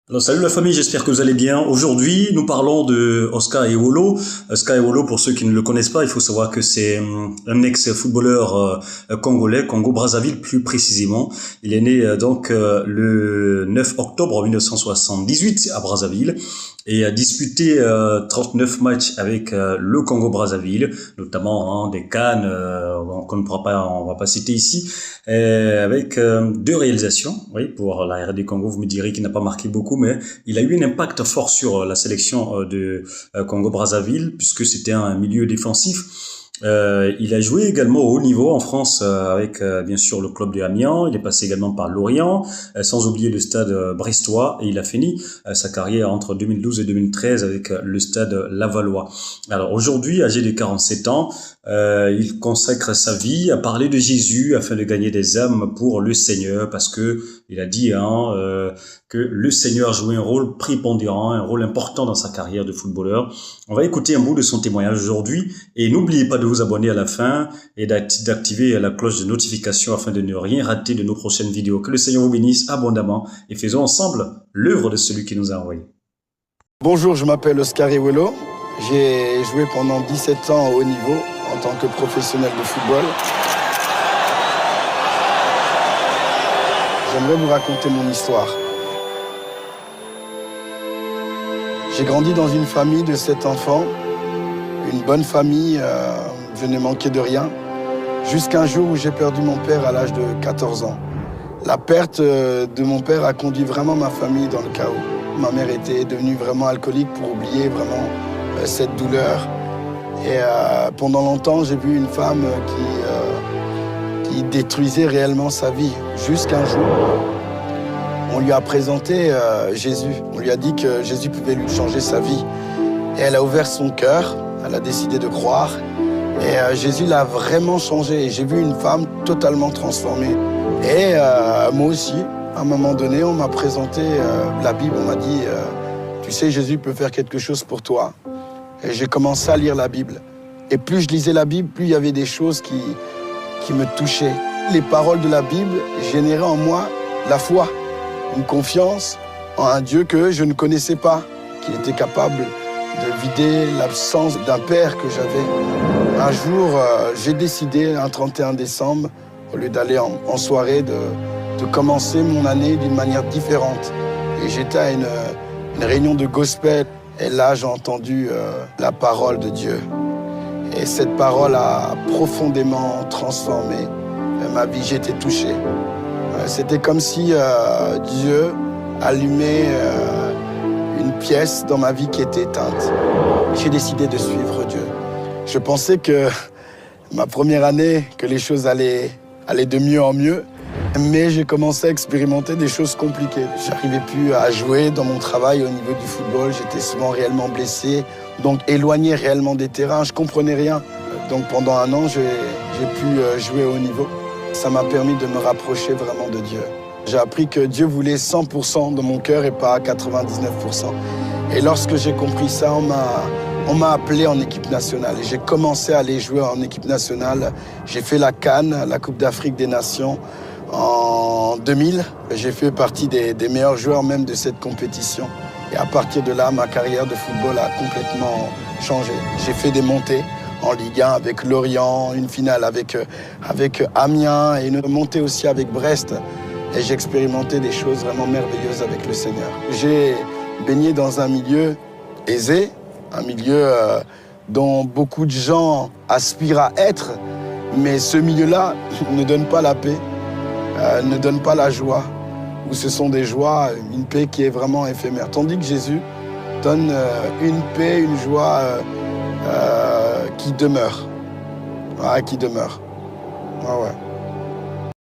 Alors salut la famille, j'espère que vous allez bien. Aujourd'hui, nous parlons de Oscar Ewolo. Oscar Ewolo, pour ceux qui ne le connaissent pas, il faut savoir que c'est un ex-footballeur congolais, Congo-Brazzaville plus précisément. Il est né le 9 octobre 1978 à Brazzaville et a disputé 39 matchs avec le Congo-Brazzaville, notamment des CAN on va pas citer ici, avec deux réalisations. Oui, pour la RD Congo, vous me direz qu'il n'a pas marqué beaucoup, mais il a eu un impact fort sur la sélection de Congo-Brazzaville, puisque c'était un milieu défensif. Il a joué également au haut niveau en France avec bien sûr le club de Amiens. Il est passé également par Lorient, sans oublier le stade brestois, et il a fini sa carrière entre 2012 et 2013 avec le stade Lavallois. Alors aujourd'hui, âgé de 47 ans, il consacre sa vie à parler de Jésus afin de gagner des âmes pour le Seigneur, parce que il a dit que le Seigneur jouait un rôle prépondérant, un rôle important dans sa carrière de footballeur. On va écouter un bout de son témoignage aujourd'hui, et n'oubliez pas de vous abonner à la fin et d'activer la cloche de notification afin de ne rien rater de nos prochaines vidéos. Que le Seigneur vous bénisse abondamment et faisons ensemble l'œuvre de celui qui nous a envoyés. Bonjour, je m'appelle Oscar Ewolo. J'ai joué pendant 17 ans au haut niveau en tant que professionnel de football. J'aimerais vous raconter mon histoire. J'ai grandi dans une famille de 7 enfants, une bonne famille, je n'ai manqué de rien, jusqu'à un jour où j'ai perdu mon père à l'âge de 14 ans. La perte de mon père a conduit vraiment ma famille dans le chaos. Ma mère était devenue vraiment alcoolique pour oublier vraiment cette douleur. Et pendant longtemps, j'ai vu une femme qui détruisait réellement sa vie. Jusqu'un jour, on lui a présenté Jésus. On lui a dit que Jésus pouvait lui changer sa vie. Et elle a ouvert son cœur, elle a décidé de croire. Et Jésus l'a vraiment changé. Et j'ai vu une femme totalement transformée. Et moi aussi, à un moment donné, on m'a présenté la Bible. On m'a dit, tu sais, Jésus peut faire quelque chose pour toi. Et j'ai commencé à lire la Bible. Et plus je lisais la Bible, plus il y avait des choses qui me touchaient. Les paroles de la Bible généraient en moi la foi, une confiance en un Dieu que je ne connaissais pas, qu'il était capable de vider l'absence d'un père que j'avais. Un jour, j'ai décidé, un 31 décembre, au lieu d'aller en soirée, de commencer mon année d'une manière différente. Et j'étais à une réunion de gospel. Et là, j'ai entendu la parole de Dieu. Et cette parole a profondément transformé ma vie. J'étais touché. C'était comme si Dieu allumait une pièce dans ma vie qui était éteinte. J'ai décidé de suivre Dieu. Je pensais que ma première année, que les choses allaient de mieux en mieux. Mais j'ai commencé à expérimenter des choses compliquées. J'arrivais plus à jouer dans mon travail au niveau du football. J'étais souvent réellement blessé, donc éloigné réellement des terrains. Je comprenais rien. Donc pendant un an, j'ai pu jouer au haut niveau. Ça m'a permis de me rapprocher vraiment de Dieu. J'ai appris que Dieu voulait 100% de mon cœur et pas 99%. Et lorsque j'ai compris ça, on m'a appelé en équipe nationale. Et j'ai commencé à aller jouer en équipe nationale. J'ai fait la CAN, la Coupe d'Afrique des Nations, en 2000. J'ai fait partie des meilleurs joueurs même de cette compétition. Et à partir de là, ma carrière de football a complètement changé. J'ai fait des montées en Ligue 1 avec Lorient, une finale avec Amiens et une montée aussi avec Brest. Et j'ai expérimenté des choses vraiment merveilleuses avec le Seigneur. J'ai baigné dans un milieu aisé, un milieu dont beaucoup de gens aspirent à être, mais ce milieu-là ne donne pas la paix, ne donne pas la joie, où ce sont des joies, une paix qui est vraiment éphémère. Tandis que Jésus donne une paix, une joie qui demeure. Qui demeure. Ouais.